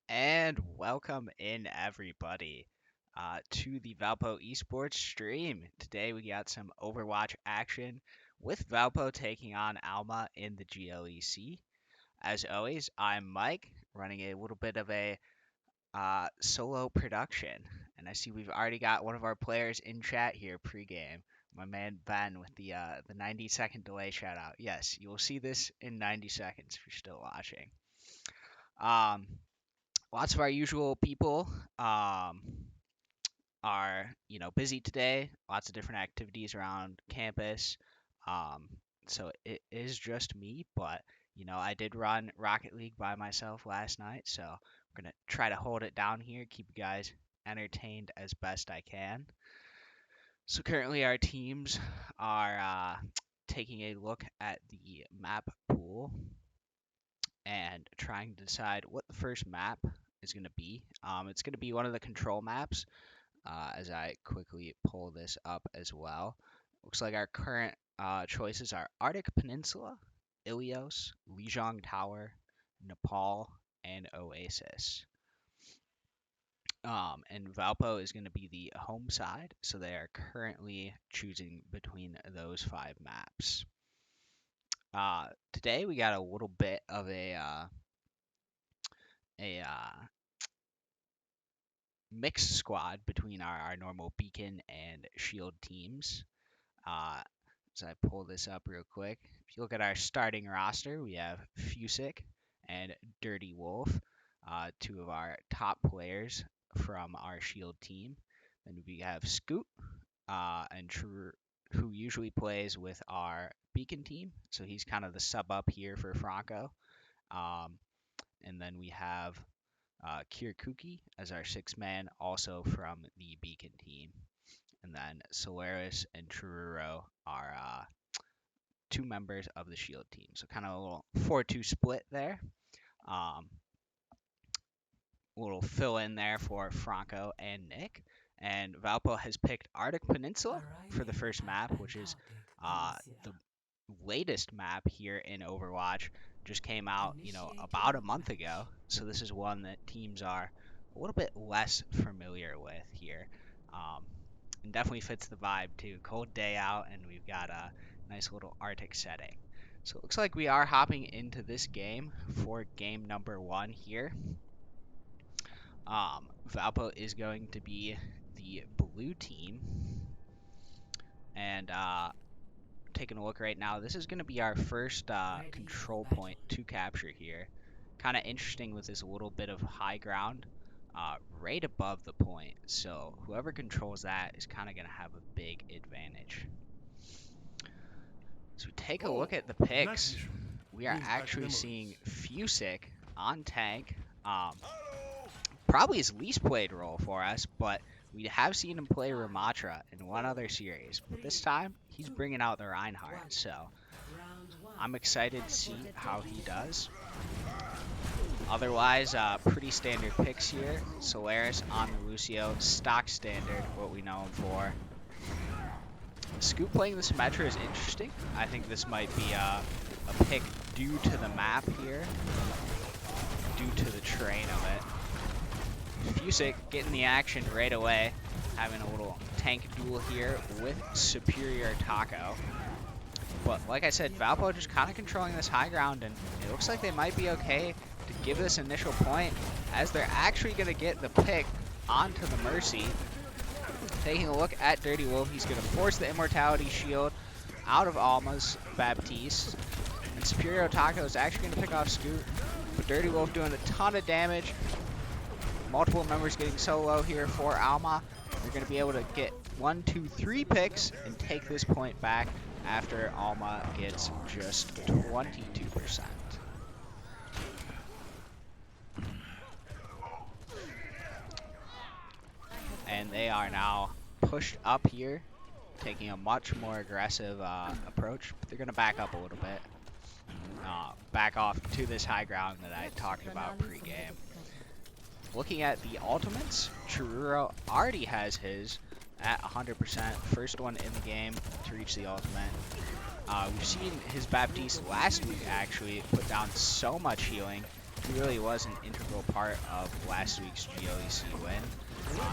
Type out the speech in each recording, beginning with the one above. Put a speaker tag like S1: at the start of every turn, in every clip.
S1: And welcome in everybody to the Valpo esports stream. Today we got some Overwatch action with Valpo taking on Alma in the GLEC. As always, I'm Mike, running a little bit of a solo production, and I see we've already got one of our players in chat here pregame. My man Ben with the 90-second delay shout out. Yes, you will see this in 90 seconds if you're still watching. Um, Lots of our usual people are busy today. Lots of different activities around campus. Um, so it is just me, but I did run Rocket League by myself last night, so I'm gonna try to hold it down here, keep you guys entertained as best I can. So currently our teams are taking a look at the map pool and trying to decide what the first map is going to be. It's going to be one of the control maps, as I quickly pull this up as well. Looks like our current choices are Arctic Peninsula, Ilios, Lijiang Tower, Nepal, and Oasis. And Valpo is going to be the home side, so they are currently choosing between those 5 maps. Today we got a little bit of a mixed squad between our normal beacon and shield teams. So I pull this up real quick. If you look at our starting roster, we have Fusick and Dirty Wolf, two of our top players from our shield team. Then we have Scoot and True, who usually plays with our beacon team. So he's kind of the sub up here for Franco. And then we have Kirkuki as our 6-man, also from the Beacon team. And then Solaris and Truro are 2 members of the Shield team. So kind of a little 4-2 split there. A little fill in there for Franco and Nick. And Valpo has picked Arctic Peninsula for the first map, which is the latest map here in Overwatch. Just came out, about a month ago. So this is one that teams are a little bit less familiar with here. And definitely fits the vibe too. Cold day out, and we've got a nice little Arctic setting. So it looks like we are hopping into this game for game number 1 here. Valpo is going to be the blue team. And taking a look right now, this is going to be our first control point to capture here. Kind of interesting with this little bit of high ground right above the point. So whoever controls that is kind of going to have a big advantage. So we take a look at the picks. We are actually seeing Fusick on tank. Probably his least played role for us, but we have seen him play Ramatra in one other series. But this time, he's bringing out the Reinhardt, so I'm excited to see how he does. Otherwise, pretty standard picks here. Solaris on the Lucio, stock standard, what we know him for. Scoop playing the Symmetra is interesting. I think this might be a pick due to the map here, due to the terrain of it. Fusick getting the action right away, having a little tank duel here with Superior Taco. But like I said, Valpo just kind of controlling this high ground, and it looks like they might be okay to give this initial point, as they're actually going to get the pick onto the Mercy. Taking a look at Dirty Wolf, he's going to force the Immortality Shield out of Alma's Baptiste. And Superior Taco is actually going to pick off Scoot, but Dirty Wolf doing a ton of damage. Multiple members getting so low here for Alma. They're going to be able to get 1, 2, 3 picks and take this point back after Alma gets just 22%. And they are now pushed up here, taking a much more aggressive approach. But they're going to back up a little bit. Back off to this high ground that I talked about pre-game. Looking at the ultimates, Chiruro already has his at 100%. First one in the game to reach the ultimate. We've seen his Baptiste last week actually put down so much healing He really was an integral part of last week's GLEC win.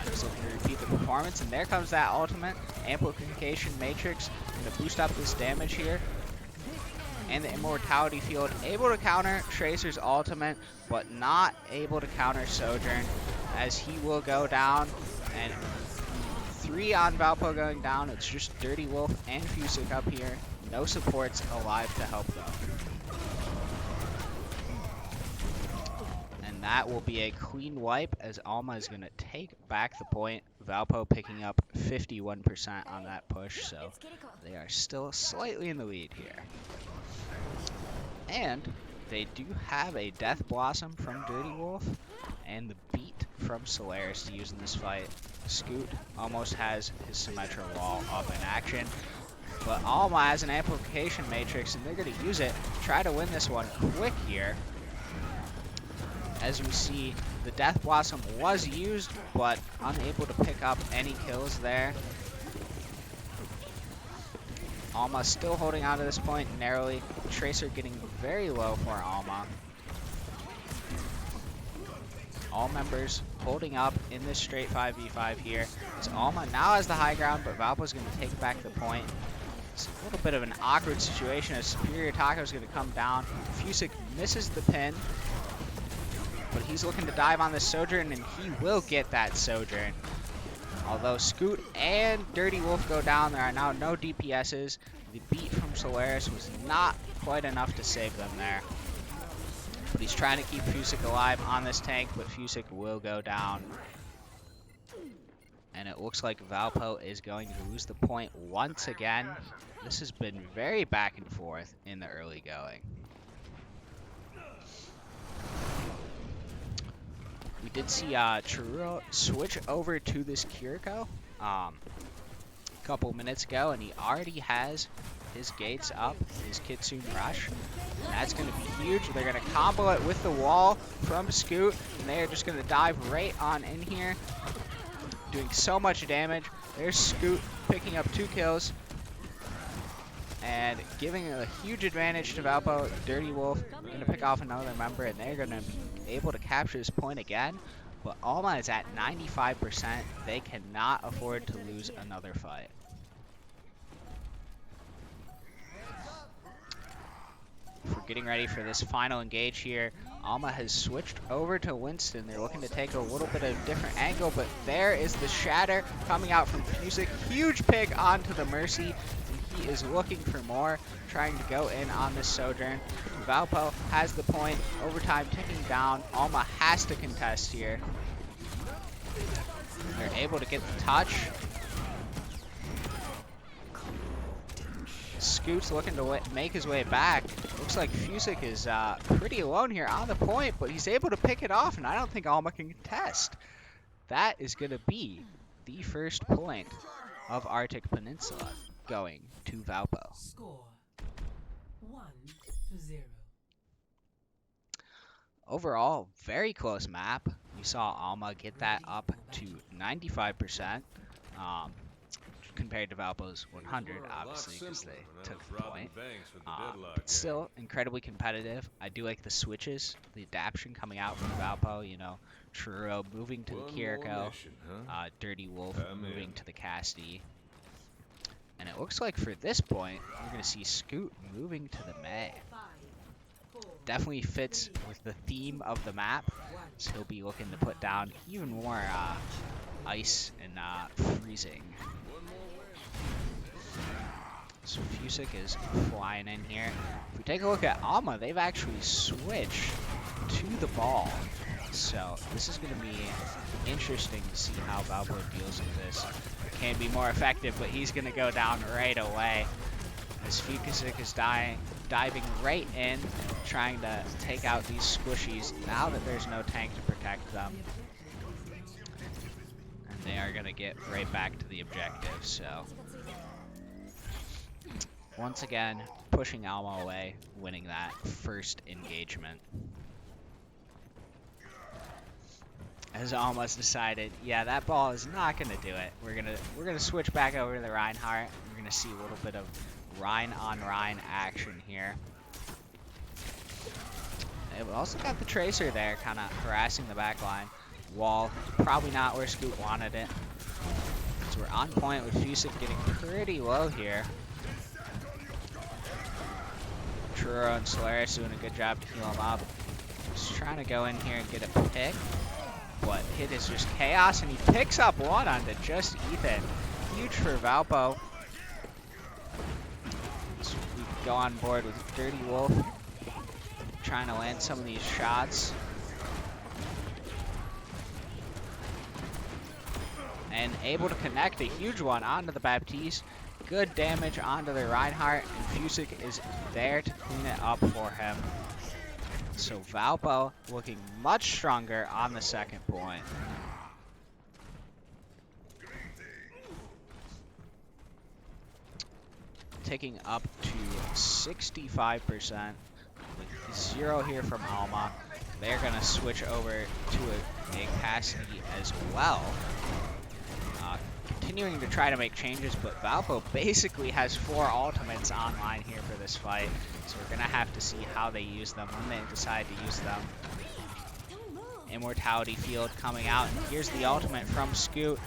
S1: Just looking to repeat the performance, and there comes that ultimate. Amplification Matrix going to boost up this damage here. And the Immortality Field able to counter Tracer's ultimate, but not able to counter Sojourn, as he will go down. And 3 on Valpo going down. It's just Dirty Wolf and Fusic up here. No supports alive to help though. And that will be a clean wipe, as Alma is going to take back the point. Valpo picking up 51% on that push, so they are still slightly in the lead here. And they do have a Death Blossom from Dirty Wolf and the Beat from Solaris to use in this fight. Scoot almost has his Symmetra wall up in action, but Alma has an Amplification Matrix, and they're going to use it to try to win this one quick here. As we see, the Death Blossom was used, but unable to pick up any kills there. Alma still holding on to this point narrowly. Tracer getting very low for Alma. All members holding up in this straight 5v5 here. As Alma now has the high ground, but Valpo's going to take back the point. It's a little bit of an awkward situation as Superior Taco is going to come down. Fusic misses the pin, but he's looking to dive on this Sojourn, and he will get that Sojourn. Although Scoot and Dirty Wolf go down, there are now no DPSs. The Beat from Solaris was not quite enough to save them there. But he's trying to keep Fusic alive on this tank, but Fusic will go down. And it looks like Valpo is going to lose the point once again. This has been very back and forth in the early going. We did see Churro switch over to this Kiriko a couple minutes ago, and he already has his gates up, his Kitsune Rush. And that's going to be huge. They're going to combo it with the wall from Scoot, and they are just going to dive right on in here, doing so much damage. There's Scoot picking up 2 kills and giving a huge advantage to Valpo. Dirty Wolf going to pick off another member, and they're going to be able to capture this point again. But Alma is at 95%. They cannot afford to lose another fight. We're getting ready for this final engage here. Alma has switched over to Winston. They're looking to take a little bit of a different angle, but there is the Shatter coming out from Fusic. Huge pick onto the Mercy. He is looking for more, trying to go in on this Sojourn. Valpo has the point, overtime ticking down. Alma has to contest here. They're able to get the touch. Scoot's looking to make his way back. Looks like Fusic is pretty alone here on the point, but he's able to pick it off, and I don't think Alma can contest. That is going to be the first point of Arctic Peninsula, going to Valpo.
S2: Score 1-0.
S1: Overall, very close map. We saw Alma get that up to 95%, compared to Valpo's 100, obviously, because they took the point. But still, incredibly competitive. I do like the switches, the adaptation coming out from Valpo. You know, Churro moving to the Kiriko, Dirty Wolf moving to the Cassidy. And it looks like for this point, we're going to see Scoot moving to the May. Definitely fits with the theme of the map, so he'll be looking to put down even more ice and freezing. So Fusic is flying in here. If we take a look at Alma, they've actually switched to the ball. So this is going to be interesting to see how Valpo deals with this. It can be more effective, but he's going to go down right away. As Fusic is diving right in, trying to take out these squishies now that there's no tank to protect them. And they are going to get right back to the objective, so once again, pushing Alma away, winning that first engagement. As Alma's decided, yeah, that ball is not gonna do it. We're gonna switch back over to the Reinhardt. We're gonna see a little bit of Rein on Rein action here. They've also got the Tracer there, kind of harassing the back line. Wall, probably not where Scoot wanted it. So we're on point with Fusic getting pretty low here. Truro and Solaris doing a good job to heal him up. Just trying to go in here and get a pick. But hit is just chaos, and he picks up one onto just Ethan. Huge for Valpo. So we could go on board with Dirty Wolf, trying to land some of these shots. And able to connect a huge one onto the Baptiste. Good damage onto the Reinhardt, and Fusic is there to clean it up for him. So Valpo looking much stronger on the second point. Ticking up to 65% with 0 here from Alma. They're going to switch over to a Cassidy as well. Continuing to try to make changes, but Valpo basically has 4 ultimates online here for this fight. So we're going to have to see how they use them when they decide to use them. Immortality Field coming out, and here's the ultimate from Scoot,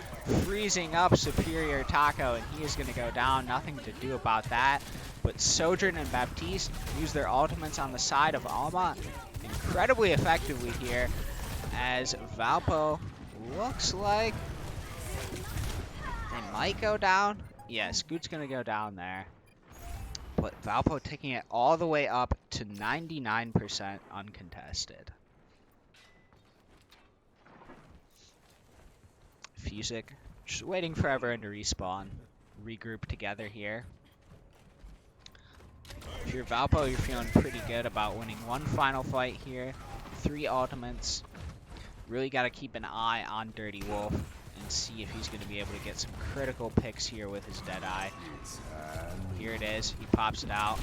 S1: freezing up Superior Taco, and he is going to go down. Nothing to do about that, but Sojourn and Baptiste use their ultimates on the side of Alma incredibly effectively here, as Valpo looks like they might go down. Yeah, Scoot's going to go down there, but Valpo taking it all the way up to 99% uncontested. Fusic just waiting for everyone to respawn, regroup together here. If you're Valpo, you're feeling pretty good about winning one final fight here. 3 ultimates. Really got to keep an eye on Dirty Wolf and see if he's going to be able to get some critical picks here with his Deadeye. Here it is. He pops it out.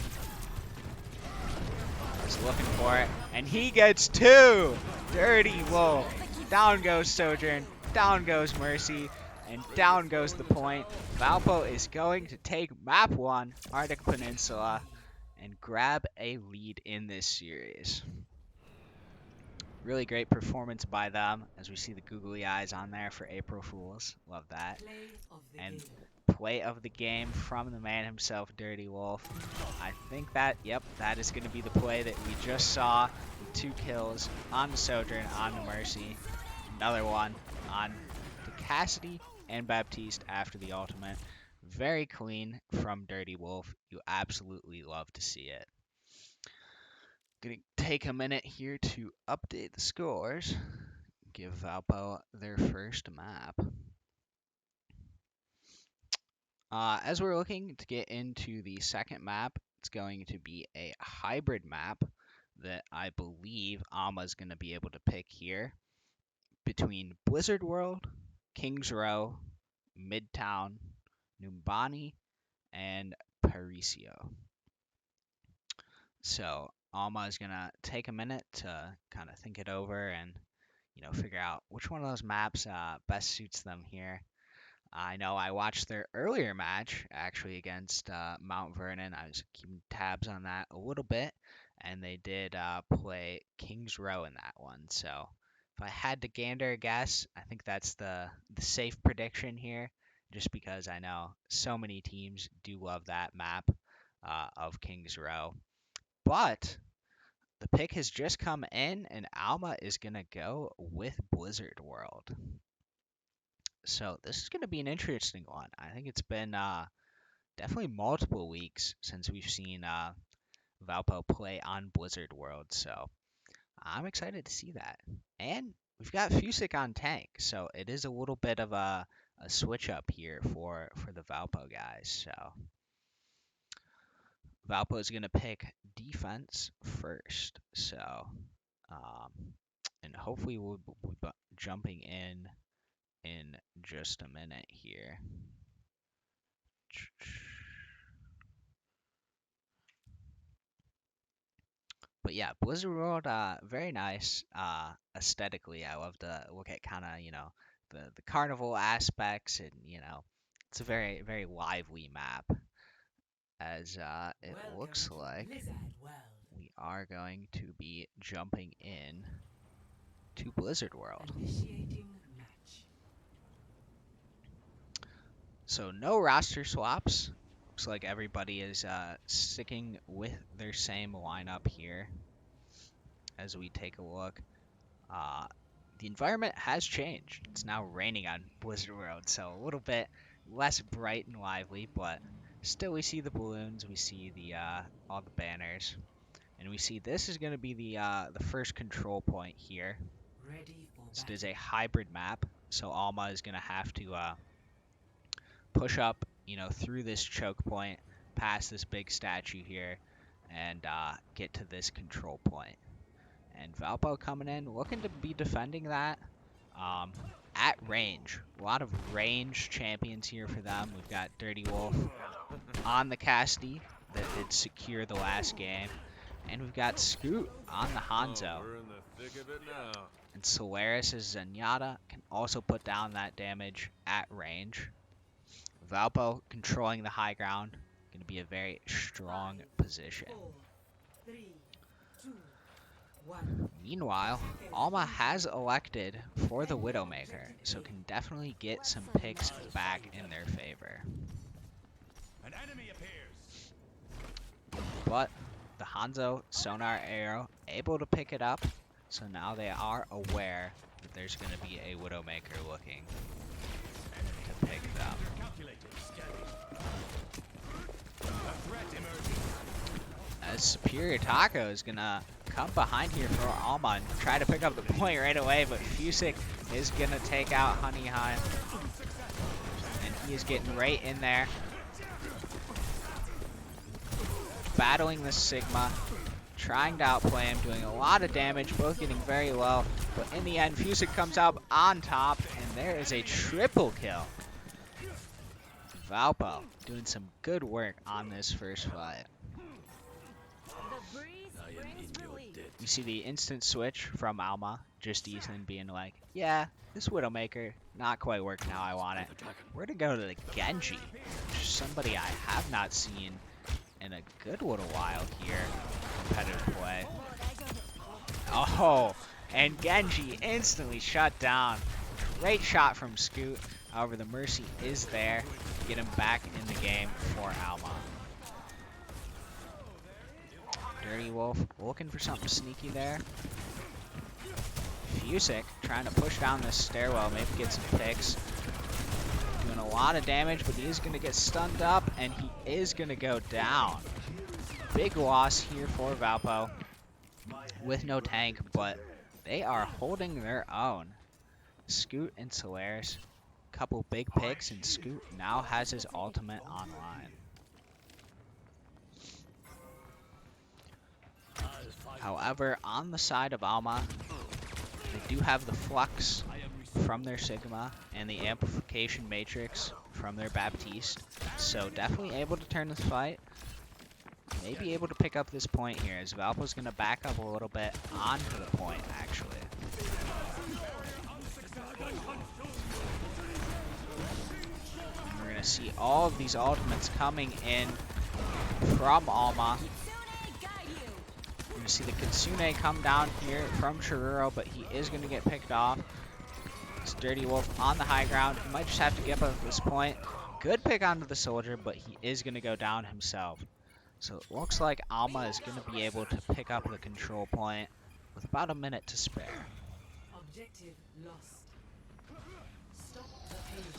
S1: He's looking for it, and he gets 2! Dirty Wolf. Down goes Sojourn. Down goes Mercy, and down goes the point. Valpo is going to take map 1, Arctic Peninsula, and grab a lead in this series. Really great performance by them, as we see the googly eyes on there for April Fools. Love that. And play of the game from the man himself, Dirty Wolf. I think that, yep, that is going to be the play that we just saw. With 2 kills on the Sojourn, on the Mercy. Another one on to Cassidy and Baptiste after the ultimate. Very clean from Dirty Wolf. You absolutely love to see it. Gonna take a minute here to update the scores. Give Valpo their first map. As we're looking to get into the second map, it's going to be a hybrid map that I believe Alma's going to be able to pick here, between Blizzard World, Kings Row, Midtown, Numbani, and Parisio. So Alma is gonna take a minute to kind of think it over and, figure out which one of those maps best suits them here. I know I watched their earlier match actually against Mount Vernon. I was keeping tabs on that a little bit, and they did play Kings Row in that one. So if I had to gander a guess, I think that's the safe prediction here, just because I know so many teams do love that map of Kings Row. But the pick has just come in, and Alma is going to go with Blizzard World. So this is going to be an interesting one. I think it's been definitely multiple weeks since we've seen Valpo play on Blizzard World. So I'm excited to see that. And we've got Fusic on tank, so it is a little bit of a switch up here for the Valpo guys. So Valpo is going to pick defense first. So, and hopefully we'll be jumping in just a minute here. But yeah, Blizzard World, very nice. Aesthetically, I love to look at kind of, the carnival aspects, and it's a very, very lively map. As it looks like we are going to be jumping in to Blizzard World.
S2: Initiating match.
S1: So no roster swaps. Looks like everybody is sticking with their same lineup here. As we take a look, the environment has changed. It's now raining on Blizzard World, so a little bit less bright and lively, but still we see the balloons, we see the all the banners, and we see this is going to be the first control point here.
S2: Ready for
S1: This
S2: battle.
S1: is a hybrid map, so Alma is going to have to push up, through this choke point, past this big statue here, and get to this control point. And Valpo coming in, looking to be defending that at range. A lot of range champions here for them. We've got Dirty Wolf on the Casti that did secure the last game. And we've got Scoot on the Hanzo.
S3: We're in the thick of it now.
S1: And Solaris' Zenyatta can also put down that damage at range. Valpo controlling the high ground. Going to be a very strong position.
S2: 4, 3, 2, 1.
S1: Meanwhile, Alma has elected for the Widowmaker, so can definitely get some picks back in their favor.
S3: An enemy appears.
S1: But the Hanzo Sonar Arrow able to pick it up, so now they are aware that there's going to be a Widowmaker looking to pick them.
S3: A threat emerging.
S1: As Superior Taco is going to come behind here for Alma and try to pick up the point right away, but Fusick is going to take out Honeyheim. And he is getting right in there. Battling the Sigma, trying to outplay him, doing a lot of damage, both getting very low. But in the end, Fusick comes out on top, and there is a triple kill. Valpo doing some good work on this first fight.
S2: The breeze brings relief.
S1: You see the instant switch from Alma, just Ethan being like, yeah, this Widowmaker, not quite working how I want it. We're to go to the Genji, which is somebody I have not seen in a good little while here, competitive play. Oh, and Genji instantly shut down. Great shot from Scoot. However, the Mercy is there to get him back in the game for Alma. Dirty Wolf looking for something sneaky there. Fusick trying to push down this stairwell, maybe get some picks. Doing a lot of damage, but he's going to get stunned up, and he is going to go down. Big loss here for Valpo with no tank, but they are holding their own. Scoot and Solaris, couple big picks, and Scoot now has his ultimate online. However, on the side of Alma, they do have the Flux from their Sigma and the Amplification Matrix from their Baptiste, so definitely able to turn this fight. Maybe able to pick up this point here, as Valpo's going to back up a little bit onto the point, actually. And we're going to see all of these ultimates coming in from Alma. We're going to see the Kitsune come down here from Chiruro, but he is going to get picked off. It's Dirty Wolf on the high ground. He might just have to give up at this point. Good pick onto the soldier, but he is going to go down himself. So it looks like Alma is going to be able to pick up the control point with about a minute to spare.
S2: Objective lost. Stop the page.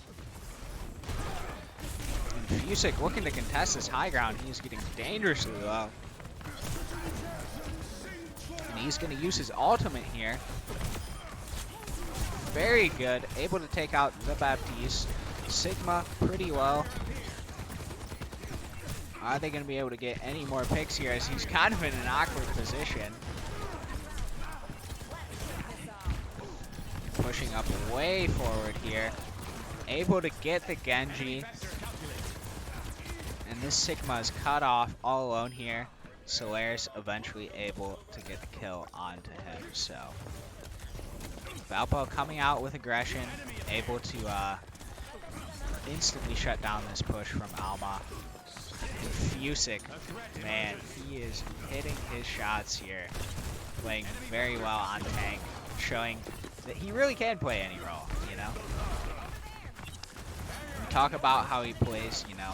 S1: And Fusick looking to contest this high ground. He's getting dangerously low. And he's going to use his ultimate here. Very good. Able to take out the Baptiste. Sigma pretty low. Are they going to be able to get any more picks here, as he's kind of in an awkward position? Pushing up way forward here. Able to get the Genji. And this Sigma is cut off all alone here. Solaris eventually able to get the kill onto him, so. Valpo coming out with aggression. Able to instantly shut down this push from Alma. Fusick, man, he is hitting his shots here. Playing very well on tank, showing that he really can play any role, you know? We talk about how he plays, you know,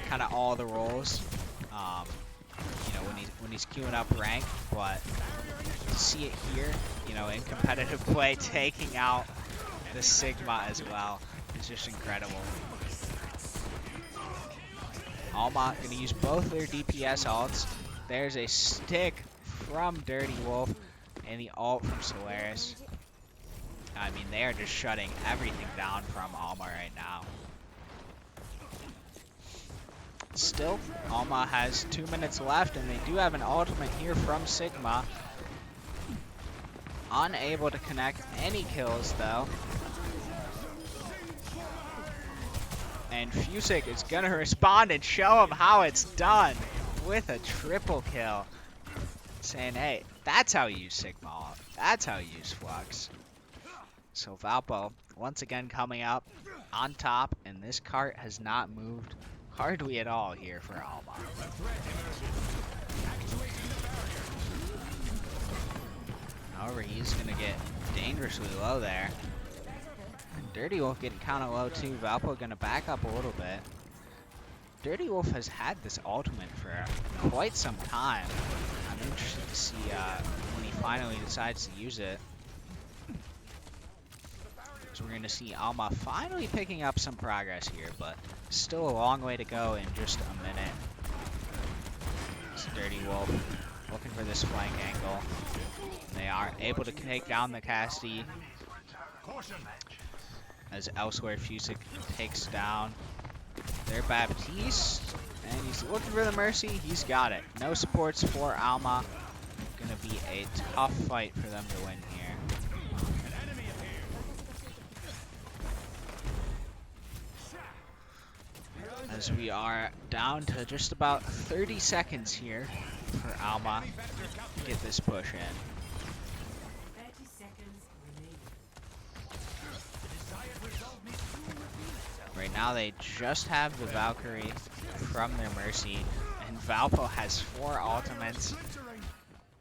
S1: kind of all the roles, you know, when he's queuing up rank, but to see it here, you know, in competitive play, taking out the Sigma as well is just incredible. Alma going to use both their DPS ults. There's a stick from Dirty Wolf and the ult from Solaris. I mean, they are just shutting everything down from Alma right now. Still, Alma has 2 minutes left, and they do have an ultimate here from Sigma. Unable to connect any kills, though. And Fusick is going to respond and show him how it's done with a triple kill. Saying, hey, that's how you use Sigma ult. That's how you use Flux. So Valpo, once again coming up on top, and this cart has not moved hardly at all here for Alma. However, he's going to get dangerously low there. And Dirty Wolf getting kind of low too. Valpo going to back up a little bit. Dirty Wolf has had this ultimate for quite some time. I'm interested to see when he finally decides to use it. So we're going to see Alma finally picking up some progress here, but still a long way to go in just a minute. It's Dirty Wolf looking for this flank angle. They are able to take down the Cassidy as elsewhere Fusick takes down their Baptiste, and he's looking for the Mercy. He's got it. No supports for Alma. Gonna be a tough fight for them to win here. As we are down to just about 30 seconds here for Alma to get this push in.
S2: 30 seconds remaining.
S1: Right now they just have the Valkyrie from their Mercy, and Valpo has 4 ultimates.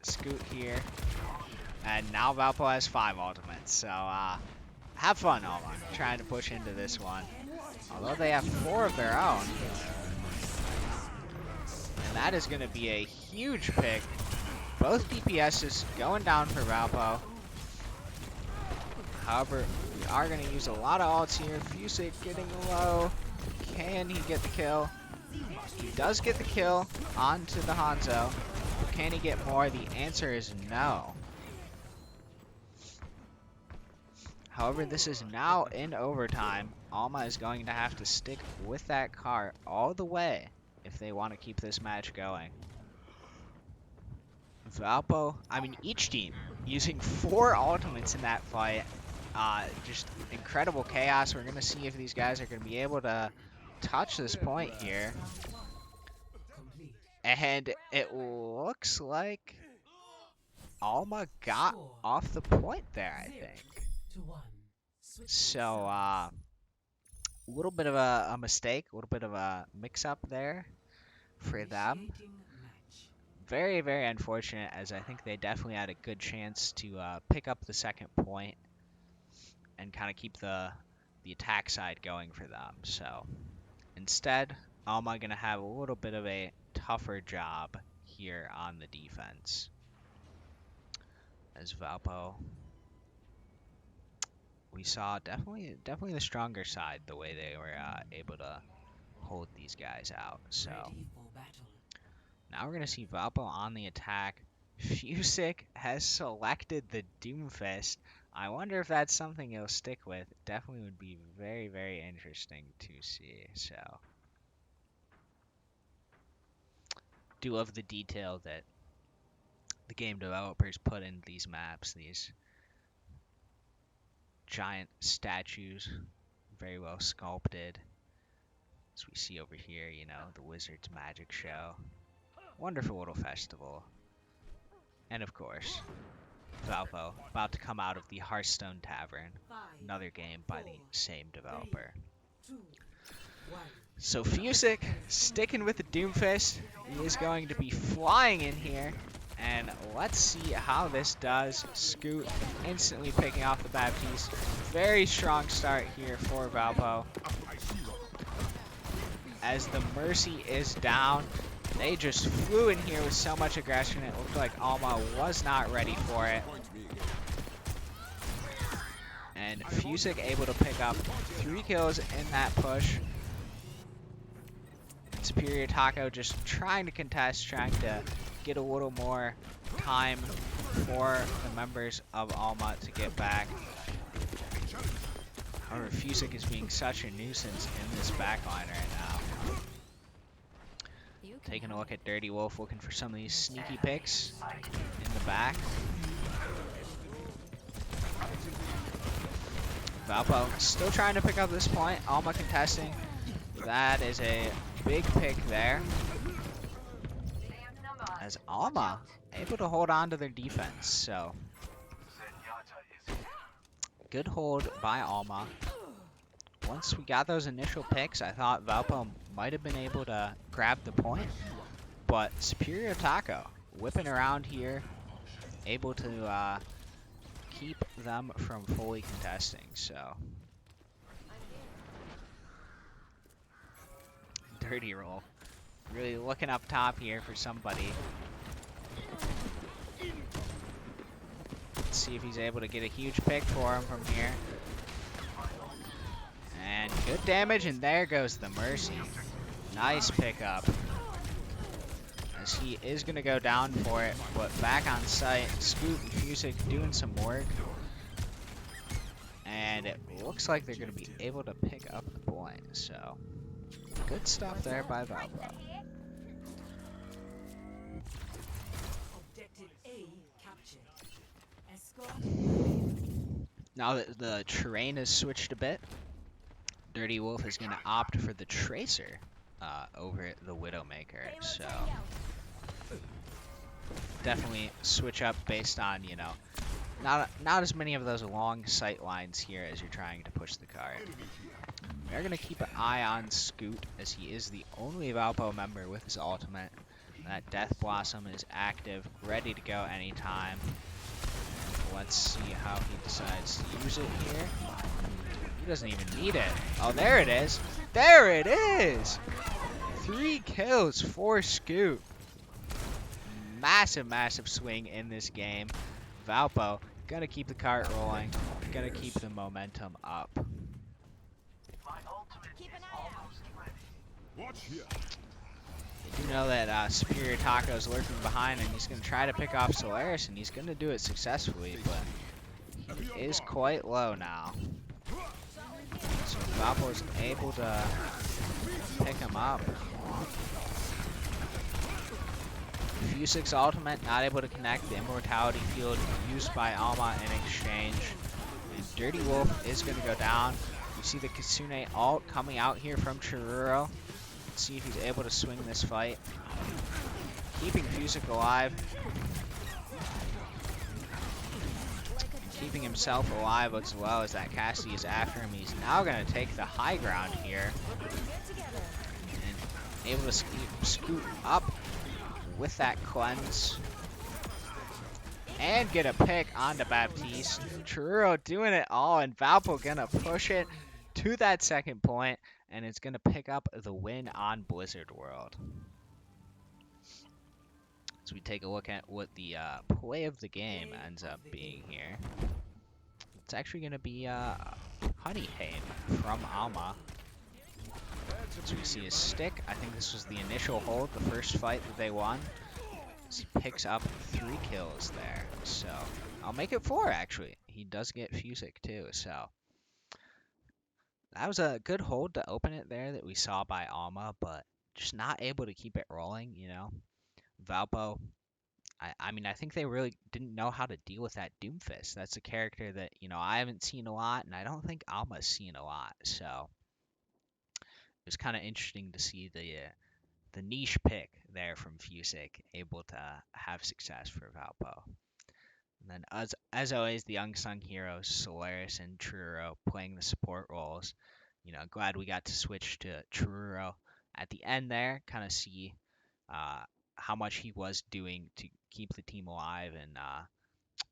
S1: Scoot here, and now Valpo has 5 ultimates, so have fun, Alma, trying to push into this one. Although they have 4 of their own. And that is going to be a huge pick. Both DPSs going down for Valpo. However, we are going to use a lot of ults here. Fusick getting low. Can he get the kill? He does get the kill onto the Hanzo. But can he get more? The answer is no. However, this is now in overtime. Alma is going to have to stick with that cart all the way if they want to keep this match going. Valpo, I mean each team, using 4 ultimates in that fight. Just incredible chaos. We're going to see if these guys are going to be able to touch this point here. And it looks like Alma got off the point there, I think. So, a little bit of a mistake, a little bit of a mix-up there for them. Very, very unfortunate, as I think they definitely had a good chance to pick up the second point and kind of keep the attack side going for them. So, instead, Alma going to have a little bit of a tougher job here on the defense. As Valpo, we saw definitely the stronger side, the way they were able to hold these guys out. So now we're gonna see Valpo on the attack. Fusick has selected the Doomfist. I wonder if that's something he'll stick with. Definitely would be very, very interesting to see. So do love the detail that the game developers put in these maps. These giant statues, very well sculpted. As we see over here, you know, the Wizard's Magic Show. Wonderful little festival. And of course, Valpo about to come out of the Hearthstone Tavern. Another game by the same developer. So Fusick sticking with the Doomfist. He is going to be flying in here. And let's see how this does. Scoot instantly picking off the Baptiste. Very strong start here for Valpo. As the Mercy is down, they just flew in here with so much aggression. It looked like Alma was not ready for it. And Fusick able to pick up 3 kills in that push. Superior Taco just trying to contest, trying to get a little more time for the members of Alma to get back. However, Fusick is being such a nuisance in this backline right now. Taking a look at Dirty Wolf, looking for some of these sneaky picks in the back. Valpo still trying to pick up this point. Alma contesting. That is a big pick there. As Alma able to hold on to their defense, so good hold by Alma. Once we got those initial picks, I thought Valpo might have been able to grab the point, but Superior Taco whipping around here, able to keep them from fully contesting. So Dirty roll. Really looking up top here for somebody. Let's see if he's able to get a huge pick for him from here. And good damage, and there goes the Mercy. Nice pickup. As he is going to go down for it, but back on site, Scoot and Fusick doing some work. And it looks like they're going to be able to pick up the point, so good stuff there by Valpo.
S2: Objective A captured. Escort.
S1: Now that the terrain has switched a bit, Dirty Wolf is going to opt for the Tracer over the Widowmaker, so definitely switch up based on, you know, not as many of those long sight lines here as you're trying to push the card. We're going to keep an eye on Scoot, as he is the only Valpo member with his ultimate. That Death Blossom is active, ready to go anytime. Let's see how he decides to use it here. He doesn't even need it. Oh, there it is. There it is! 3 kills for Scoot. Massive, massive swing in this game. Valpo gonna keep the cart rolling, gonna keep the momentum up.
S3: Watch here.
S1: You know that Superior Taco is lurking behind, and he's gonna try to pick off Solaris, and he's gonna do it successfully, but he is quite low now. So Valpo is able to pick him up. Fusick's ultimate not able to connect. The Immortality Field used by Alma in exchange. And Dirty Wolf is going to go down. You see the Kitsune ult coming out here from Chiruro. Let's see if he's able to swing this fight. Keeping Fusick alive. Keeping himself alive as well as that Cassidy is after him. He's now going to take the high ground here. And able to scoot up with that cleanse. And get a pick onto Baptiste. Chiruro doing it all, and Valpo gonna push it to that second point, and it's gonna pick up the win on Blizzard World. So we take a look at what the play of the game ends up being here. It's actually gonna be Honey Haim from Alma. So we see his stick. I think this was the initial hold, the first fight that they won. So he picks up 3 kills there. So I'll make it 4 actually. He does get Fusick too. So that was a good hold to open it there that we saw by Alma, but just not able to keep it rolling, you know. Valpo, I mean, I think they really didn't know how to deal with that Doomfist. That's a character that, you know, I haven't seen a lot, and I don't think Alma's seen a lot. So it was kind of interesting to see the niche pick there from Fusick able to have success for Valpo. And then as always, the unsung heroes, Solaris and Truro, playing the support roles. glad we got to switch to Churro at the end there, kind of see uh, how much he was doing to keep the team alive and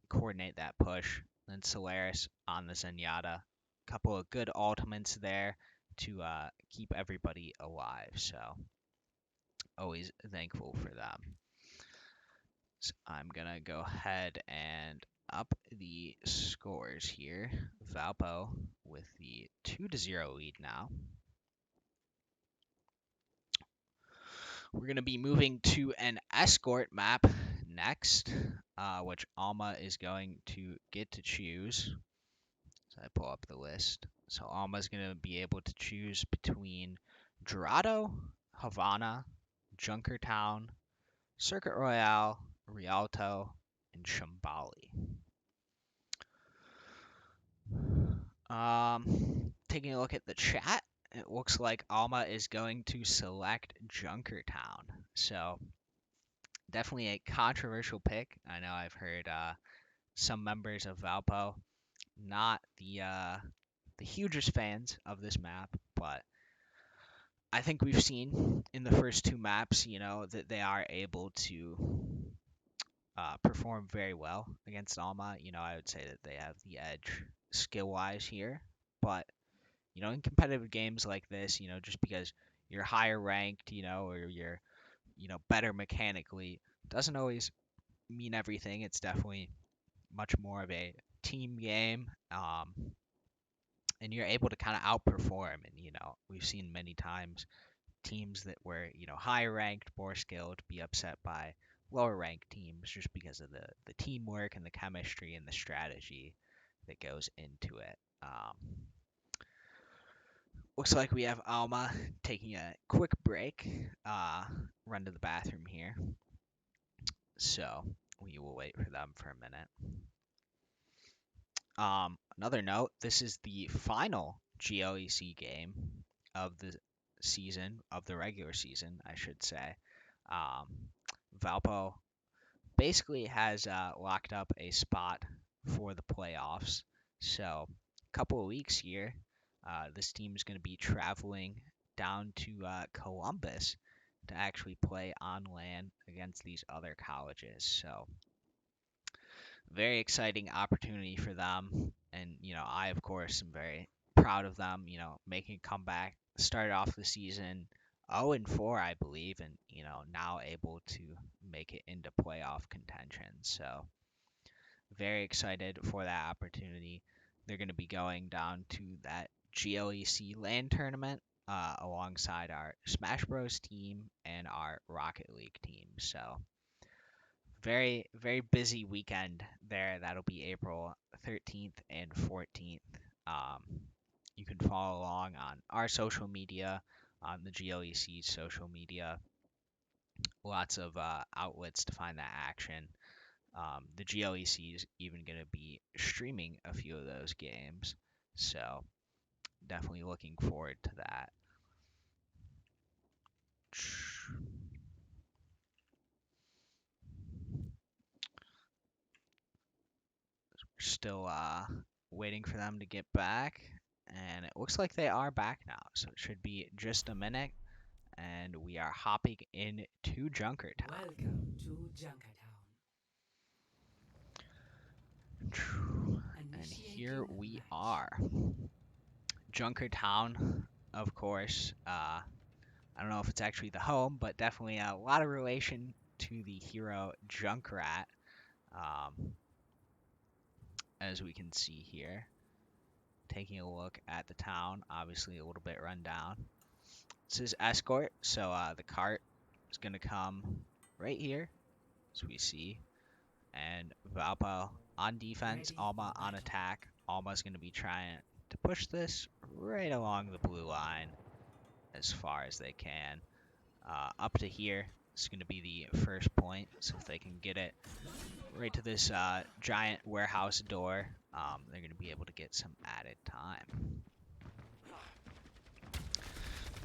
S1: coordinate that push. Then Solaris on the Zenyatta. Couple of good ultimates there to keep everybody alive. So always thankful for them. So I'm going to go ahead and up the scores here. Valpo with the 2-0 lead now. We're going to be moving to an escort map next, which Alma is going to get to choose. So I pull up the list. So Alma's going to be able to choose between Dorado, Havana, Junkertown, Circuit Royale, Rialto, and Shambali. Taking a look at the chat, it looks like Alma is going to select Junkertown. So definitely a controversial pick. I know I've heard some members of Valpo not the hugest fans of this map, but I think we've seen in the first two maps, that they are able to perform very well against Alma. I would say that they have the edge skill-wise here, but in competitive games like this, just because you're higher ranked, or you're better mechanically, doesn't always mean everything. It's definitely much more of a team game. And you're able to kind of outperform. And we've seen many times teams that were higher ranked, more skilled, be upset by lower ranked teams just because of the teamwork and the chemistry and the strategy that goes into it. Looks like we have Alma taking a quick break, run to the bathroom here. So we will wait for them for a minute. Another note, this is the final GLEC game of the season, of the regular season, I should say. Valpo basically has locked up a spot for the playoffs. So a couple of weeks here, this team is going to be traveling down to Columbus to actually play on land against these other colleges. So very exciting opportunity for them. And, I, of course, am very proud of them, making a comeback. Started off the season 0-4, I believe, and, now able to make it into playoff contention. So very excited for that opportunity. They're going to be going down to that GLEC LAN tournament alongside our Smash Bros team and our Rocket League team. So very, very busy weekend there. That'll be April 13th and 14th. You can follow along on our social media, on the GLEC social media. Lots of outlets to find that action. The GLEC is even going to be streaming a few of those games. So definitely looking forward to that. Still waiting for them to get back, and it looks like they are back now, so it should be just a minute, and we are hopping into Junkertown.
S2: Welcome to Junkertown.
S1: And here we are. Junkertown, of course. I don't know if it's actually the home, but definitely a lot of relation to the hero Junkrat. As we can see here. Taking a look at the town, obviously a little bit run down. This is escort, so the cart is going to come right here, as we see. And Valpo on defense, Alma on attack. Alma's going to be trying to push this right along the blue line as far as they can. Up to here is going to be the first point, so if they can get it right to this giant warehouse door, they're going to be able to get some added time.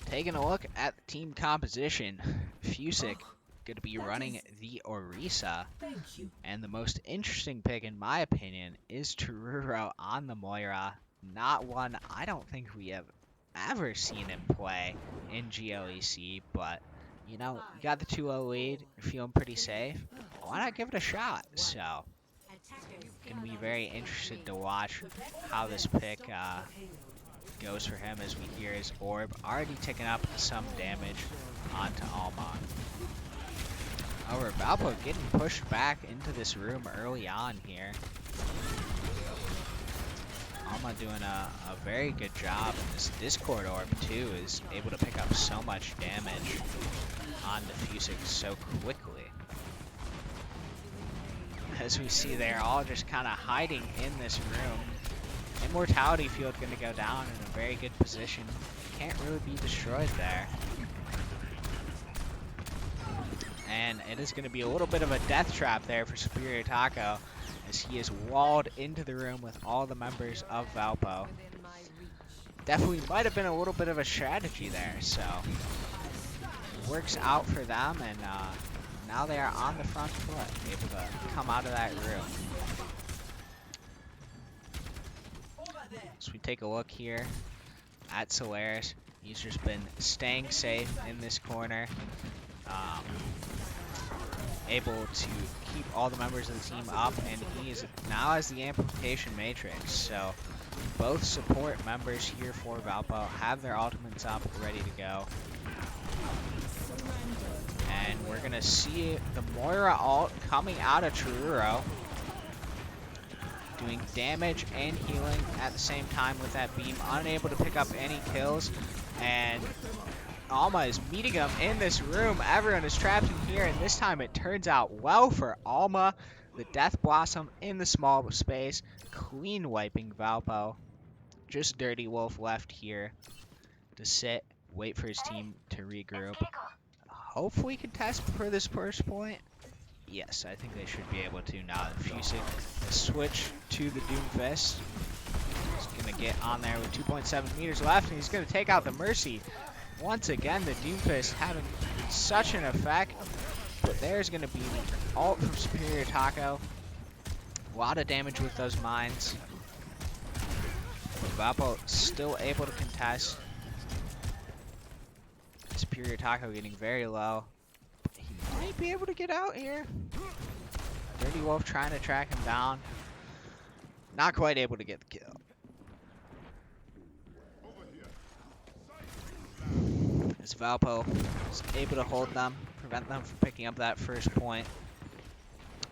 S1: Taking a look at the team composition, Fusick going to be running the Orisa, and the most interesting pick, in my opinion, is Toruro on the Moira. Not one I don't think we have ever seen him play in GLEC, but you know, you got the 2-0 lead, you're feeling pretty safe. Why not give it a shot? So, gonna be very interested to watch how this pick goes for him as we hear his orb already ticking up some damage onto Alma. However, Valpo getting pushed back into this room early on here. Alma doing a very good job, and this Discord orb too is able to pick up so much damage on Diffusing so quickly. As we see, they're all just kind of hiding in this room. Immortality Field going to go down in a very good position. Can't really be destroyed there. And it is going to be a little bit of a death trap there for Superior Taco, as he is walled into the room with all the members of Valpo. Definitely might have been a little bit of a strategy there, so works out for them, and now they are on the front foot, able to come out of that room. So we take a look here at Solaris. He's just been staying safe in this corner. Able to keep all the members of the team up, and he is now has the amplification matrix. So both support members here for Valpo have their ultimates up, ready to go. And we're gonna see the Moira ult coming out of Truro, doing damage and healing at the same time with that beam, unable to pick up any kills, and Alma is meeting him in this room. Everyone is trapped in here, and this time it turns out well for Alma. The Death Blossom in the small space, clean wiping Valpo. Just Dirty Wolf left here to sit, wait for his team to regroup. Hopefully contest for this first point. Yes, I think they should be able to now that Fusing switch to the Doomfist. He's going to get on there with 2.7 meters left, and he's going to take out the Mercy. Once again, the Doomfist having such an effect, but there's going to be the ult from Superior Taco. A lot of damage with those mines. Valpo still able to contest. Superior Taco getting very low. He might be able to get out here. Dirty Wolf trying to track him down. Not quite able to get the kill. As Valpo is able to hold them, prevent them from picking up that first point.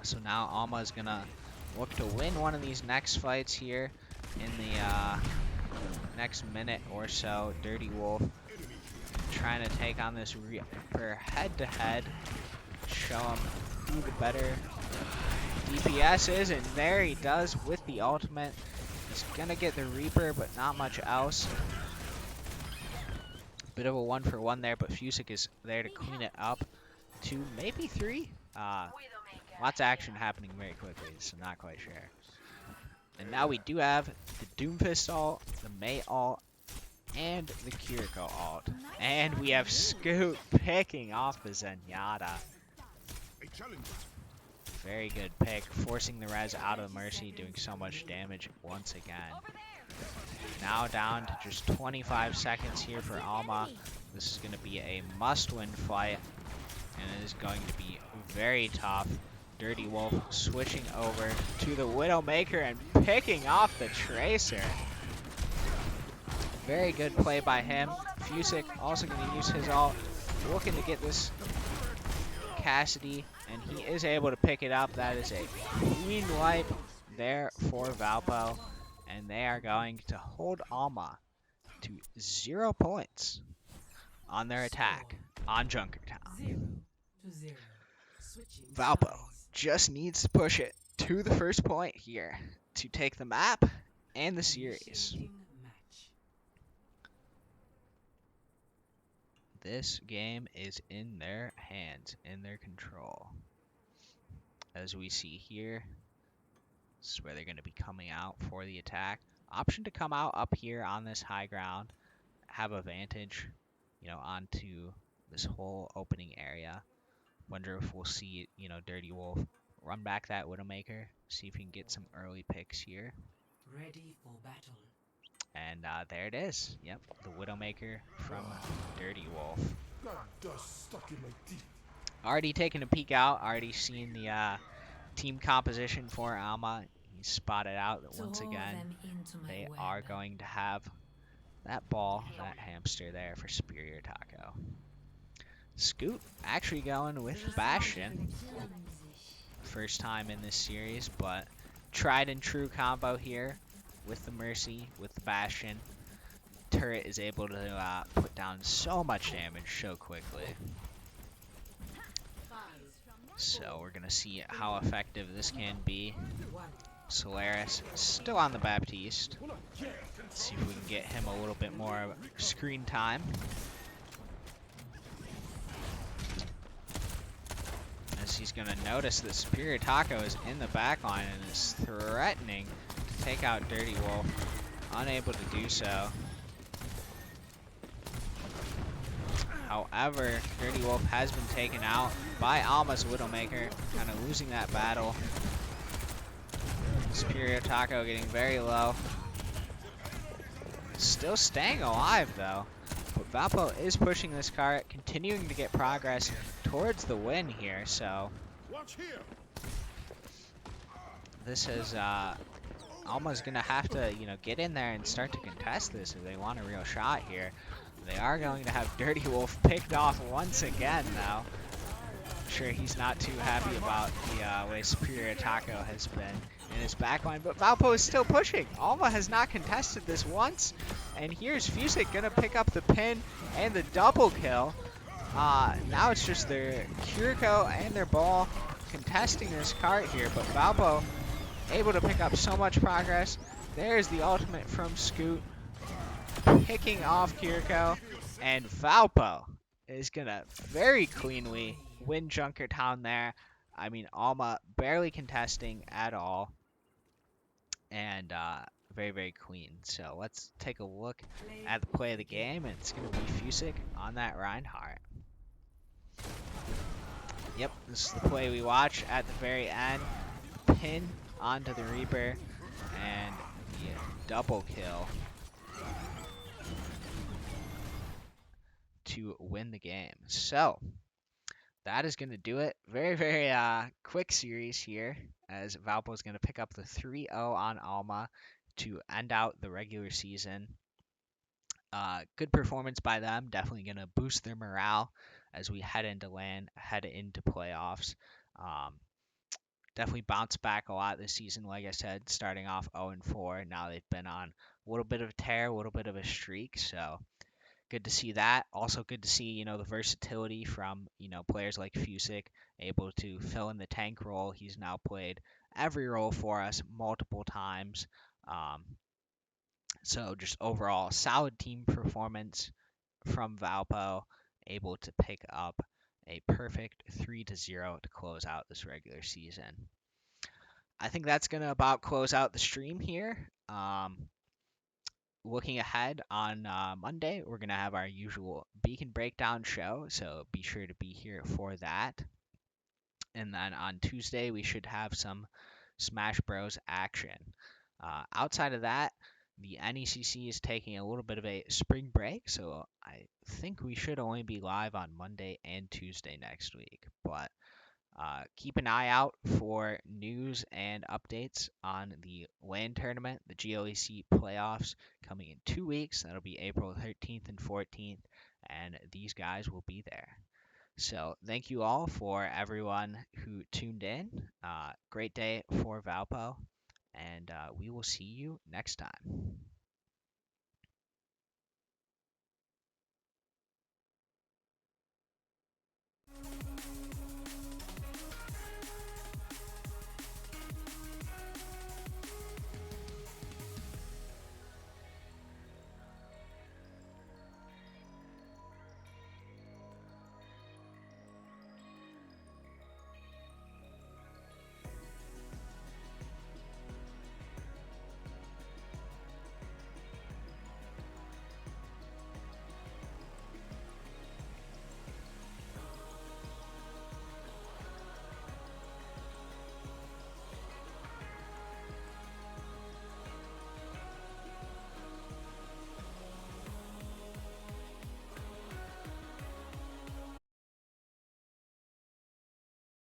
S1: So now Alma is gonna look to win one of these next fights here in the next minute or so. Dirty Wolf trying to take on this Reaper head-to-head, show him who the better DPS is, and there he does with the ultimate. He's gonna get the Reaper, but not much else. Bit of a 1-for-1 there, but Fusick is there to clean it up. 2, maybe 3. Lots of action happening very quickly, so not quite sure. And now we do have the Doomfist ult, the Mei ult, and the Kiriko ult. And we have Scoot picking off the Zenyatta. Very good pick, forcing the res out of the Mercy, doing so much damage once again. Now down to just 25 seconds here for Alma. This is going to be a must-win fight, and it is going to be very tough. Dirty Wolf switching over to the Widowmaker and picking off the Tracer. Very good play by him. Fusick also going to use his ult, looking to get this Cassidy, and he is able to pick it up. That is a clean wipe there for Valpo, and they are going to hold Alma to 0 points on their attack on Junkertown.
S2: 0-0. Switching
S1: Valpo
S2: sides.
S1: just needs to push it to the first point here to take the map and the series.
S2: Initiating match.
S1: This game is in their hands, in their control. As we see here, this is where they're going to be coming out for the attack. Option to come out up here on this high ground, have a vantage, you know, onto this whole opening area. Wonder if we'll see, you know, Dirty Wolf run back that Widowmaker, see if he can get some early picks here.
S2: Ready for battle.
S1: And there it is. Yep, the Widowmaker from Dirty Wolf.
S4: Got dust stuck in my teeth.
S1: Already taking a peek out. Already seeing the team composition for Alma. He's spotted out that once
S2: Throw
S1: again
S2: them into my
S1: they
S2: web.
S1: are going to have that ball, that hamster there for Superior Taco. Scoot actually going with Bastion. First time in this series, but tried and true combo here with the Mercy, with the Bastion. Turret is able to put down so much damage so quickly. So we're going to see how effective this can be. Solaris still on the Baptiste. Let's see if we can get him a little bit more screen time. As he's going to notice that Superior Taco is in the back line and is threatening to take out Dirty Wolf. Unable to do so. However, Dirty Wolf has been taken out by Alma's Widowmaker, kind of losing that battle. Superior Taco getting very low. Still staying alive though. But Valpo is pushing this cart, continuing to get progress towards the win here, so this is Alma's gonna have to, get in there and start to contest this if they want a real shot here. They are going to have Dirty Wolf picked off once again now. I'm sure he's not too happy about the way Superior Taco has been in his backline, but Valpo is still pushing. Alma has not contested this once, and here's Fusic gonna pick up the pin and the double kill. Now it's just their Kiriko and their ball contesting this cart here, but Valpo able to pick up so much progress. There's the ultimate from Scoot, picking off Kiriko, and Valpo is gonna very cleanly win Junkertown there. I mean, Alma barely contesting at all, and very, very clean. So let's take a look at the play of the game, and it's gonna be Fusic on that Reinhardt. Yep, this is the play we watch at the very end. Pin onto the Reaper, and the double kill to win the game. So that is going to do it. Very, very quick series here, as Valpo is going to pick up the 3-0 on Alma to end out the regular season. Good performance by them. Definitely going to boost their morale as we head into playoffs. Definitely bounced back a lot this season, like I said, starting off 0-4. Now they've been on a little bit of a tear, a little bit of a streak, so good to see that. Also good to see, the versatility from, players like Fusic, able to fill in the tank role. He's now played every role for us multiple times. So just overall, solid team performance from Valpo, able to pick up a perfect 3-0 to close out this regular season. I think that's going to about close out the stream here. Looking ahead on Monday, we're going to have our usual Beacon Breakdown show, so be sure to be here for that. And then on Tuesday, we should have some Smash Bros. Action. Outside of that, the NECC is taking a little bit of a spring break, so I think we should only be live on Monday and Tuesday next week. But keep an eye out for news and updates on the LAN tournament, the GLEC playoffs coming in 2 weeks. That'll be April 13th and 14th, and these guys will be there. So thank you all for everyone who tuned in. Great day for Valpo, and we will see you next time.